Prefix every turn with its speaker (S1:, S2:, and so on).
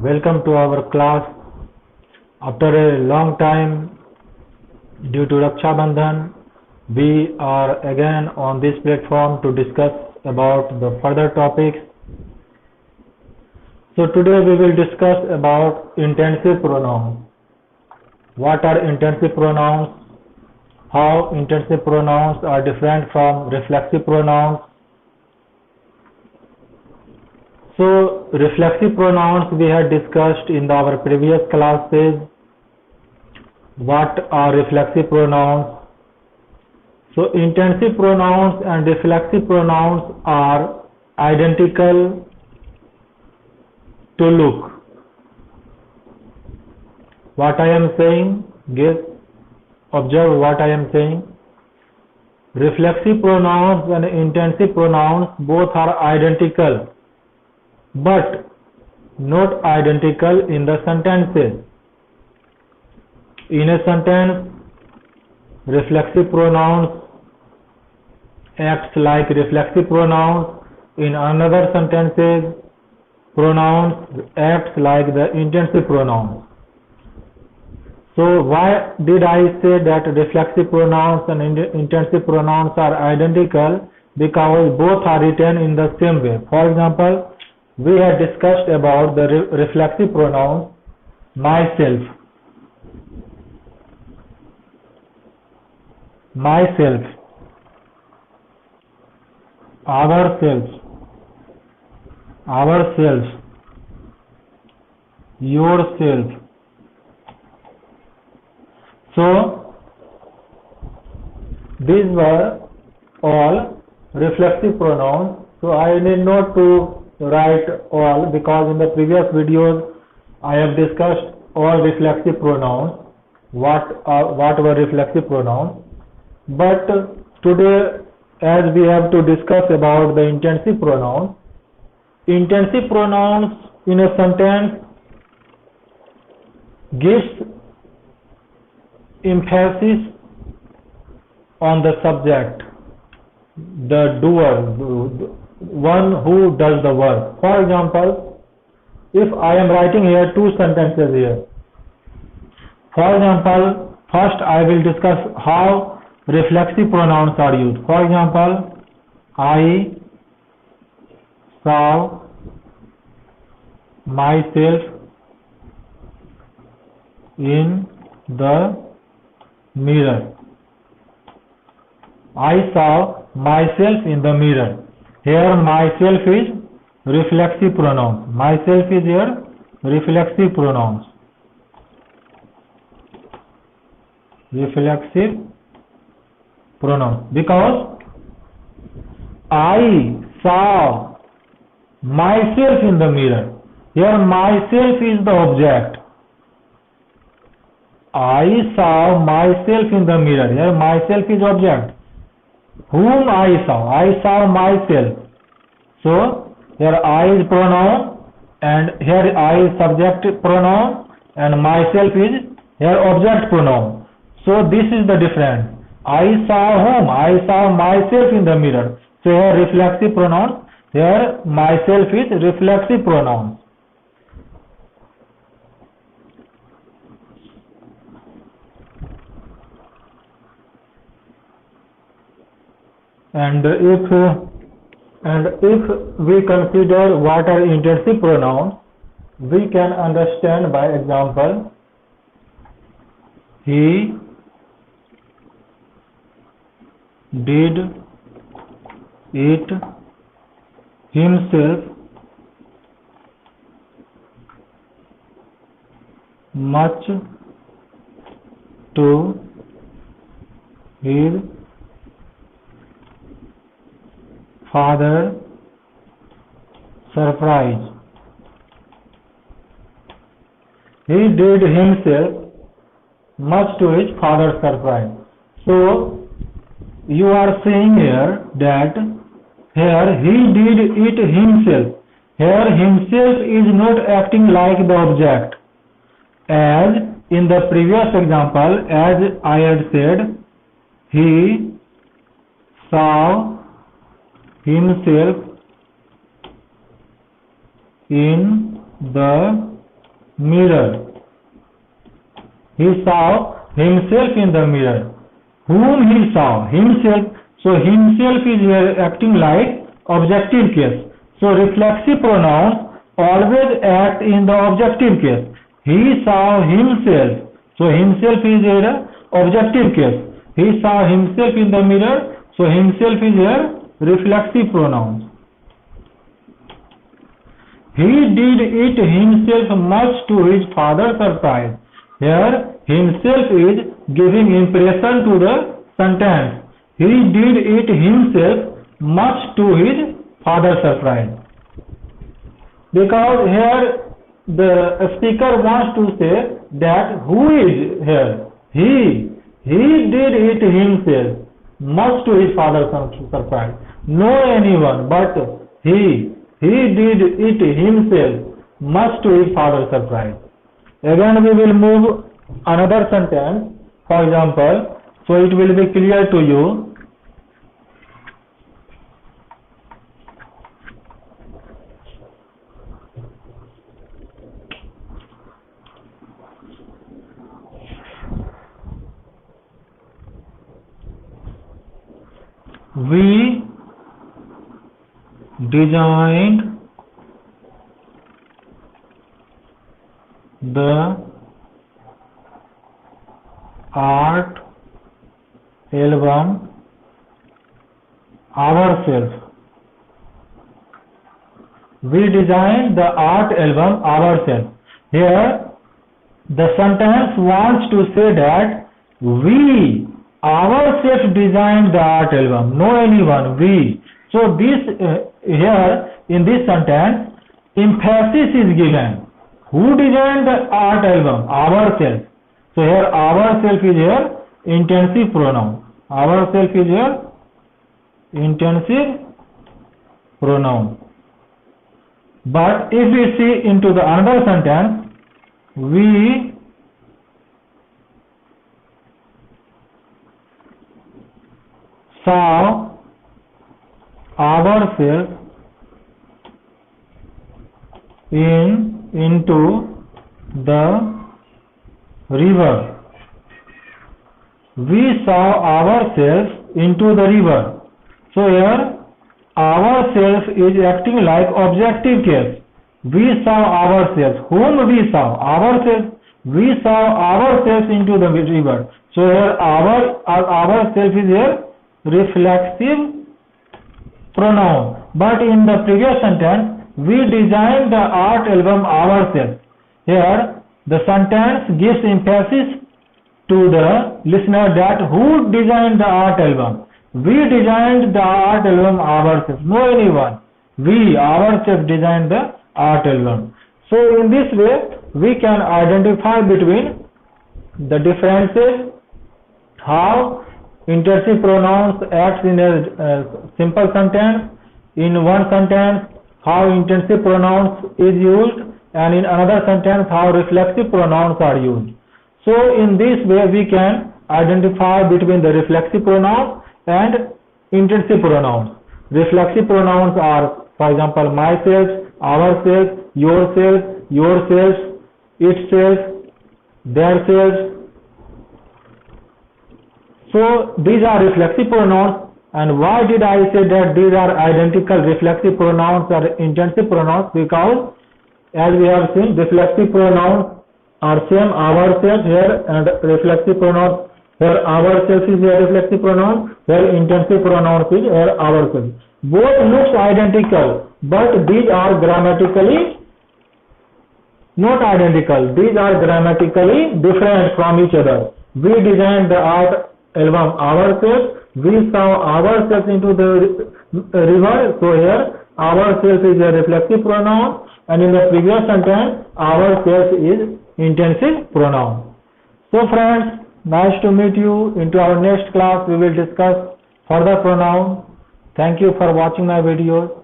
S1: Welcome to our class. After a long time, due to Raksha Bandhan, we are again on this platform to discuss about the further topics. So today we will discuss about intensive pronouns. What are intensive pronouns? How intensive pronouns are different from reflexive pronouns? So reflexive pronouns we had discussed in our previous classes. What are reflexive pronouns? So intensive pronouns and reflexive pronouns are identical to look. What I am saying, observe what I am saying. Reflexive pronouns and intensive pronouns both are identical, but not identical in the sentences. In a sentence, reflexive pronouns acts like reflexive pronouns. In another sentences, pronouns acts like the intensive pronouns. So why did I say that reflexive pronouns and intensive pronouns are identical? Because both are written in the same way. For example, we had discussed about the reflexive pronouns myself, ourselves, yourself. So these were all reflexive pronouns. So I need not to write all, because in the previous videos I have discussed all reflexive pronouns, what were reflexive pronouns. But today, as we have to discuss about the intensive pronouns in a sentence gives emphasis on the subject, the doer, one who does the work. For example, if I am writing here two sentences here. For example, first I will discuss how reflexive pronouns are used. For example, I saw myself in the mirror. I saw myself in the mirror. Here myself is reflexive pronoun. Myself is here reflexive pronouns. Reflexive pronouns. Because I saw myself in the mirror. Here myself is the object. I saw myself in the mirror. Here myself is object. Whom I saw myself. So here I is pronoun and here I is subject pronoun and myself is here object pronoun. So this is the difference. I saw whom? I saw myself in the mirror. So here reflexive pronoun. Here myself is reflexive pronoun. And if we consider what are intensive pronouns, we can understand by example. He did it himself much to his father's surprise. He did himself much to his father's surprise. So you are saying here that here he did it himself. Here himself is not acting like the object. As in the previous example, as I had said, he saw himself in the mirror. He saw himself in the mirror. Whom he saw? Himself. So himself is here acting like objective case. So reflexive pronouns always act in the objective case. He saw himself. So himself is here objective case. He saw himself in the mirror. So himself is here reflexive pronouns. He did it himself, much to his father's surprise. Here himself is giving impression to the sentence. He did it himself, much to his father's surprise. Because here the speaker wants to say that who is here? He did it himself, much to his father's surprise. No anyone, but he did it himself, much to his father's surprise. Again we will move another sentence, for example, so it will be clear to you. We designed the art album ourselves. We designed the art album ourselves. Here the sentence wants to say that we ourselves designed the art album, no anyone, we. So this here in this sentence emphasis is given. Who designed the art album? Ourselves. So here ourselves is here intensive pronoun. Ourselves is here intensive pronoun. But if we see into the another sentence, we saw ourselves into the river. We saw ourselves into the river. So here ourselves is acting like objective case. We saw ourselves. Whom we saw? Ourselves. We saw ourselves into the river. So here ourselves is here reflexive pronoun. But in the previous sentence, we designed the art album ourselves. Here the sentence gives emphasis to the listener that who designed the art album. We designed the art album ourselves, no anyone. We ourselves designed the art album. So in this way we can identify between the differences, how intensive pronouns acts in a simple sentence, in one sentence how intensive pronouns is used, and in another sentence how reflexive pronouns are used. So in this way we can identify between the reflexive pronouns and intensive pronouns. Reflexive pronouns are, for example, myself, ourselves, yourself, yourselves, itself, theirselves. So these are reflexive pronouns. And why did I say that these are identical reflexive pronouns or intensive pronouns? Because as we have seen, reflexive pronouns are same, ourselves here, and reflexive pronouns here, ourselves is a reflexive pronoun, here intensive pronouns is here, ourselves. Both looks identical, but these are grammatically not identical. These are grammatically different from each other. We designed the art album ourselves. We saw ourselves into the river. So here ourselves is a reflexive pronoun, and in the previous sentence ourselves is intensive pronoun. So friends, nice to meet you. Into our next class we will discuss further pronoun. Thank you for watching my videos.